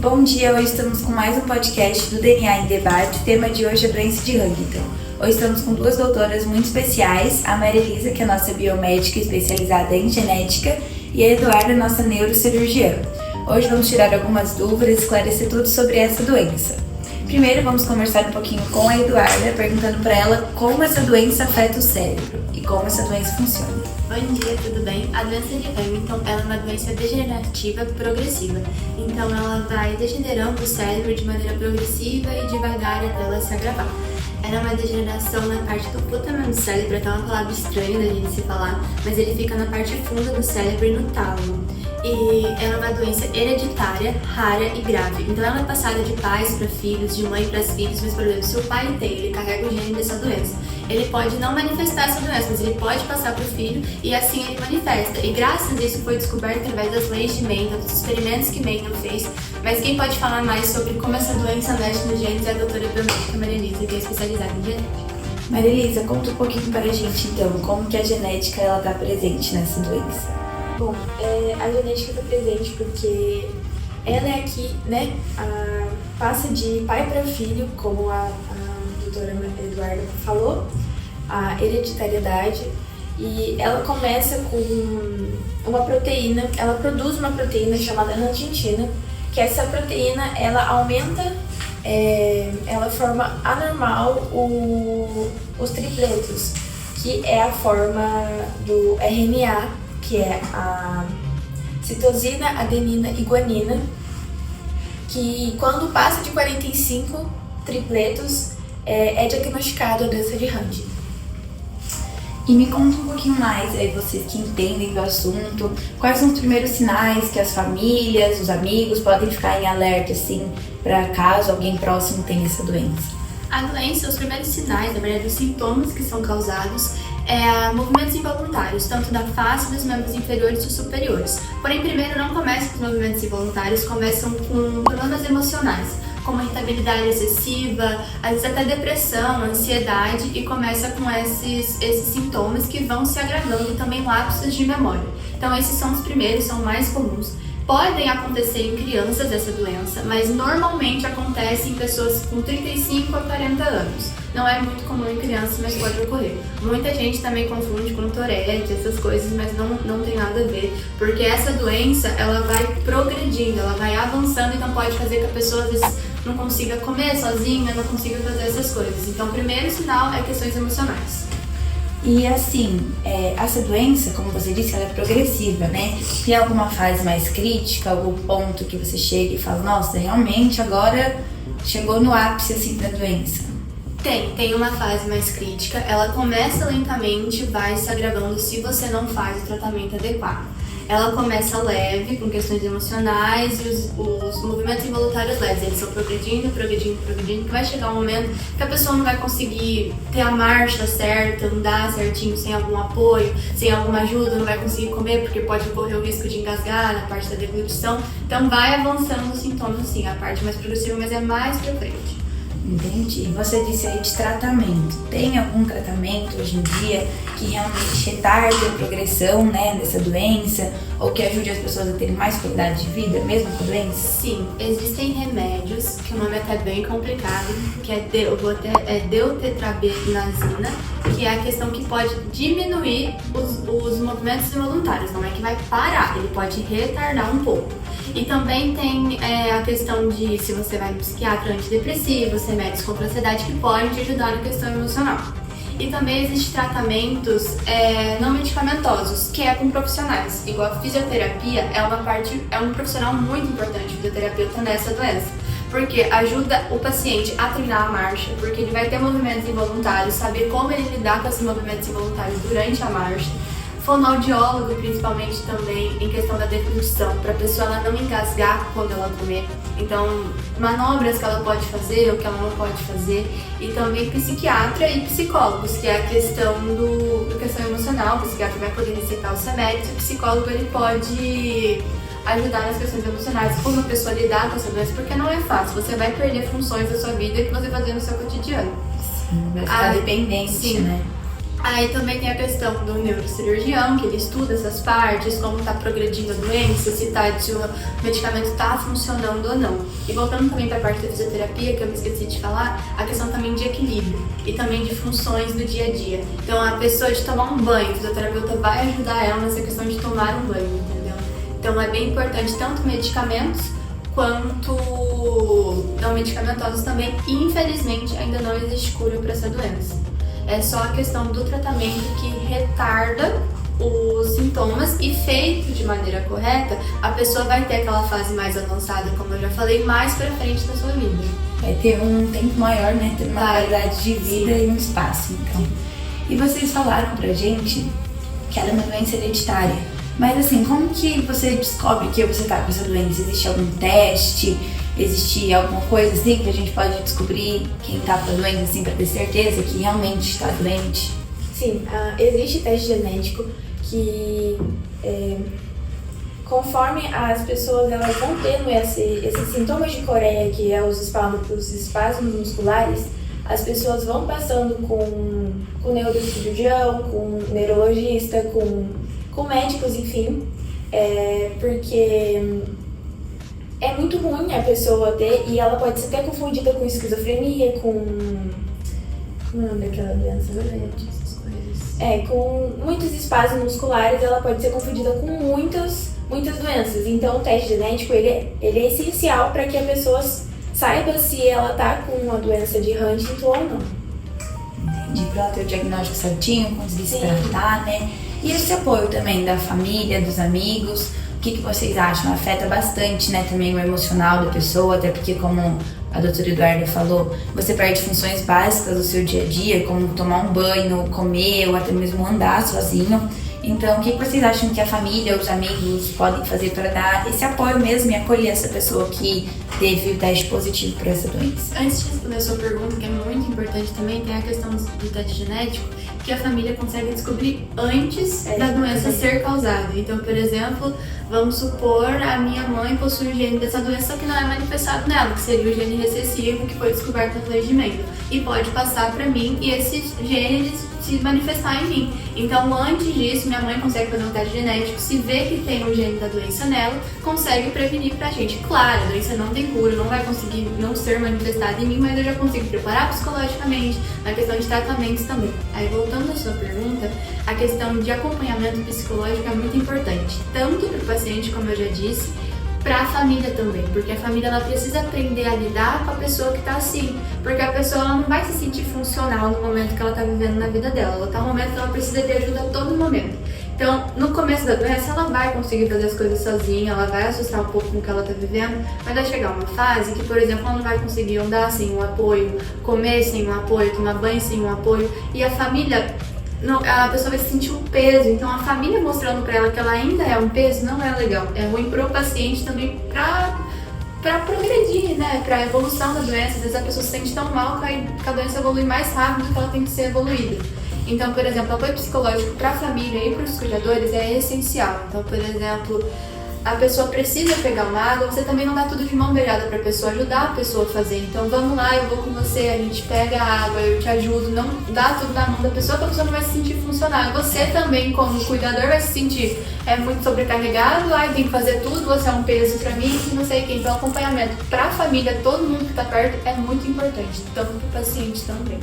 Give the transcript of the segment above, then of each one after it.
Bom dia, hoje estamos com mais um podcast do DNA em Debate. O tema de hoje é doença de Huntington. Hoje estamos com duas doutoras muito especiais, a Maria Elisa, que é nossa biomédica especializada em genética, e a Eduarda, nossa neurocirurgiã. Hoje vamos tirar algumas dúvidas e esclarecer tudo sobre essa doença. Primeiro vamos conversar um pouquinho com a Eduarda, perguntando para ela como essa doença afeta o cérebro e como essa doença funciona. Bom dia, tudo bem? A doença de Huntington ela é uma doença degenerativa progressiva. Então ela vai degenerando o cérebro de maneira progressiva e devagar até ela se agravar. Ela é uma degeneração na parte do putamen do cérebro, é até uma palavra estranha da gente se falar, mas ele fica na parte funda do cérebro e no tálamo. E ela é uma doença hereditária, rara e grave. Então ela é passada de pais para filhos, de mãe para filhos, mas por exemplo, se o pai tem, ele carrega o gene dessa doença. Ele pode não manifestar essa doença, mas ele pode passar para o filho e assim ele manifesta. E graças a isso foi descoberto através das leis de Mendel, dos experimentos que Mendel fez. Mas quem pode falar mais sobre como essa doença mexe nos genes é a doutora biomédica Maria Elisa, que é especializada em genética. Maria Elisa, conta um pouquinho para a gente então, como que a genética está presente nessa doença. Bom, a genética está presente porque ela é aqui, né, passa de pai para filho, como a doutora Eduarda falou, a hereditariedade, e ela começa com uma proteína, ela produz uma proteína chamada angiotensina, que essa proteína, ela aumenta, ela forma anormal os tripletos, que é a forma do RNA, que é a citosina, adenina e guanina, que quando passa de 45 tripletos é diagnosticado a doença de Huntington. E me conta um pouquinho mais, vocês que entendem do assunto, quais são os primeiros sinais que as famílias, os amigos podem ficar em alerta, assim, para caso alguém próximo tenha essa doença? A doença, os primeiros sinais, na verdade, os sintomas que são causados movimentos involuntários, tanto da face dos membros inferiores e superiores. Porém, primeiro não começam com os movimentos involuntários, começam com problemas emocionais, como irritabilidade excessiva, às vezes até depressão, ansiedade, e começa com esses sintomas que vão se agravando, e também lapsos de memória. Então esses são os primeiros, são mais comuns. Podem acontecer em crianças essa doença, mas normalmente acontece em pessoas com 35 a 40 anos. Não é muito comum em crianças, mas pode ocorrer. Muita gente também confunde com Tourette, essas coisas, mas não tem nada a ver, porque essa doença, ela vai progredindo, ela vai avançando, então pode fazer que a pessoa às vezes não consiga comer sozinha, não consiga fazer essas coisas. Então o primeiro sinal é questões emocionais. E assim, essa doença, como você disse, ela é progressiva, né? Tem alguma fase mais crítica, algum ponto que você chega e fala, nossa, realmente agora chegou no ápice assim da doença? Tem uma fase mais crítica, ela começa lentamente, vai se agravando se você não faz o tratamento adequado. Ela começa leve, com questões emocionais, e os movimentos involuntários leves, eles vão progredindo, que vai chegar um momento que a pessoa não vai conseguir ter a marcha certa, andar certinho sem algum apoio, sem alguma ajuda, não vai conseguir comer porque pode ocorrer o risco de engasgar na parte da deglutição. Então vai avançando os sintomas assim, a parte mais progressiva, mas é mais pra frente. Entendi. Você disse aí de tratamento. Tem algum tratamento hoje em dia que realmente retarde a progressão, né, dessa doença ou que ajude as pessoas a terem mais qualidade de vida, mesmo com a doença? Sim, existem remédios, que o nome é até bem complicado, que é deutetrabenazina, que é a questão que pode diminuir os movimentos involuntários, não é que vai parar, ele pode retardar um pouco. E também tem a questão de se você vai no psiquiatra antidepressivos, remédios contra a ansiedade que podem te ajudar na questão emocional. E também existem tratamentos não medicamentosos, que é com profissionais. Igual a fisioterapia é um profissional muito importante, o fisioterapeuta, nessa doença. Porque ajuda o paciente a treinar a marcha, porque ele vai ter movimentos involuntários, saber como ele lidar com esses movimentos involuntários durante a marcha. Fonoaudiólogo, principalmente também em questão da deglutição, para a pessoa ela não engasgar quando ela comer. Então, manobras que ela pode fazer ou que ela não pode fazer. E também psiquiatra e psicólogos, que é a questão da questão emocional. O psiquiatra vai poder receitar os remédios, o psicólogo ele pode ajudar nas questões emocionais, como a pessoa lidar com essa doença, porque não é fácil. Você vai perder funções da sua vida que você vai fazer no seu cotidiano. Sim, vai ficar dependente, sim, né? Aí também tem a questão do neurocirurgião, que ele estuda essas partes, como está progredindo a doença, se o medicamento está funcionando ou não. E voltando também para a parte da fisioterapia, que eu me esqueci de falar, a questão também de equilíbrio e também de funções do dia a dia. Então a pessoa de tomar um banho, o fisioterapeuta vai ajudar ela nessa questão de tomar um banho, entendeu? Então é bem importante tanto medicamentos quanto não medicamentosos também, e infelizmente ainda não existe cura para essa doença. É só a questão do tratamento que retarda os sintomas e feito de maneira correta, a pessoa vai ter aquela fase mais avançada, como eu já falei, mais pra frente da sua vida. Vai ter um tempo maior, né? Ter uma qualidade de vida e um espaço, então. E vocês falaram pra gente que era uma doença hereditária. Mas assim, como que você descobre que você tá com essa doença? Existe algum teste? Existe alguma coisa assim que a gente pode descobrir quem tá com a doença, assim, pra ter certeza que realmente está doente? Sim, existe teste genético que, conforme as pessoas elas vão tendo esses sintomas de coreia, que é os espasmos musculares, as pessoas vão passando com neurocirurgião, com neurologista, com médicos, enfim, porque é muito ruim a pessoa ter, e ela pode ser até confundida com esquizofrenia, com... Como é o nome daquela doença? Essas coisas. Com muitos espasmos musculares, ela pode ser confundida com muitas doenças. Então o teste genético ele é essencial para que a pessoa saiba se ela tá com uma doença de Huntington ou não. Entendi, para ela ter o diagnóstico certinho, conseguir se tratar, né? E esse apoio também da família, dos amigos, o que vocês acham? Afeta bastante, né, também o emocional da pessoa, até porque, como a doutora Eduarda falou, você perde funções básicas do seu dia a dia, como tomar um banho, comer ou até mesmo andar sozinho. Então, o que vocês acham que a família, os amigos podem fazer para dar esse apoio mesmo e acolher essa pessoa que teve o teste positivo para essa doença? Antes de responder a sua pergunta, que é muito importante também, tem a questão do teste genético, que a família consegue descobrir antes da doença ser causada. Então, por exemplo, vamos supor a minha mãe possui o gene dessa doença que não é manifestado nela, que seria o gene recessivo que foi descoberto no leite e pode passar para mim e esse gene se manifestar em mim. Então, antes disso, minha mãe consegue fazer um teste genético, se vê que tem o gene da doença nela, consegue prevenir pra gente. Claro, a doença não tem cura, não vai conseguir não ser manifestada em mim, mas eu já consigo preparar psicologicamente, na questão de tratamentos também. Aí, voltando à sua pergunta, a questão de acompanhamento psicológico é muito importante, tanto para o paciente, como eu já disse, para a família também, porque a família ela precisa aprender a lidar com a pessoa que está assim, porque a pessoa ela não vai se sentir funcional no momento que ela está vivendo na vida dela, ela está no momento que ela precisa de ajuda a todo momento. Então, no começo da doença, ela vai conseguir fazer as coisas sozinha, ela vai assustar um pouco com o que ela está vivendo, mas vai chegar uma fase que, por exemplo, ela não vai conseguir andar sem um apoio, comer sem um apoio, tomar banho sem um apoio, e a família... Não, a pessoa vai sentir um peso, então a família mostrando pra ela que ela ainda é um peso não é legal. É ruim pro paciente também pra progredir, né? Pra evolução da doença. Às vezes a pessoa se sente tão mal que a doença evolui mais rápido do que ela tem que ser evoluída. Então, por exemplo, apoio psicológico pra família e pros cuidadores é essencial. Então, por exemplo, a pessoa precisa pegar uma água, você também não dá tudo de mão beijada pra pessoa, ajudar a pessoa a fazer. Então vamos lá, eu vou com você, a gente pega a água, eu te ajudo, não dá tudo na mão da pessoa, que a pessoa não vai se sentir funcional. Você também, como cuidador, vai se sentir muito sobrecarregado, tem que fazer tudo, você é um peso pra mim, não sei quem. Então acompanhamento pra família, todo mundo que tá perto, é muito importante, tanto pro paciente também.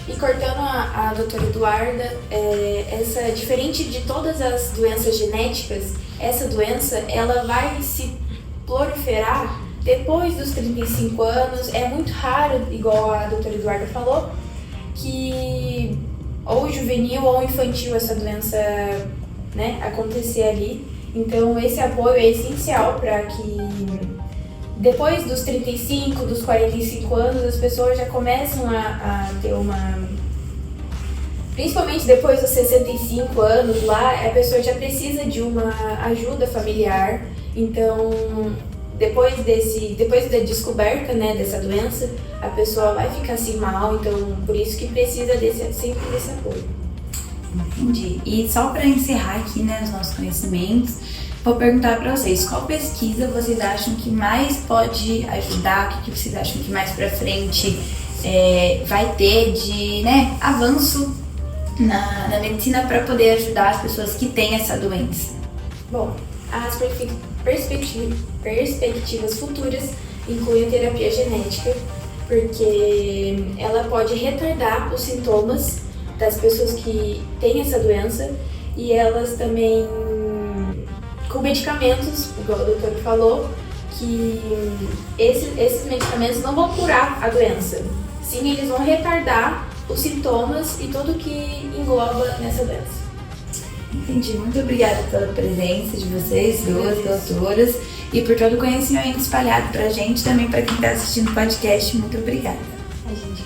E cortando a doutora Eduarda, diferente de todas as doenças genéticas, essa doença ela vai se proliferar depois dos 35 anos. É muito raro, igual a doutora Eduarda falou, que ou juvenil ou infantil essa doença, né, acontecer ali. Então esse apoio é essencial para que depois dos 35, dos 45 anos, as pessoas já começam a ter uma... Principalmente depois dos 65 anos, lá a pessoa já precisa de uma ajuda familiar. Então, depois da descoberta, né, dessa doença, a pessoa vai ficar assim mal. Então, por isso que precisa sempre desse apoio. Entendi. E só para encerrar aqui, né, os nossos conhecimentos, vou perguntar para vocês, qual pesquisa vocês acham que mais pode ajudar, o que vocês acham que mais para frente vai ter de, né, avanço na medicina para poder ajudar as pessoas que têm essa doença? Bom, as perspectivas futuras incluem a terapia genética, porque ela pode retardar os sintomas das pessoas que têm essa doença, e elas também, com medicamentos, igual o doutor falou, que esses medicamentos não vão curar a doença. Sim, eles vão retardar os sintomas e tudo que engloba nessa doença. Entendi. Muito obrigada pela presença de vocês, duas doutoras, e por todo o conhecimento espalhado pra gente, também para quem está assistindo o podcast. Muito obrigada. A gente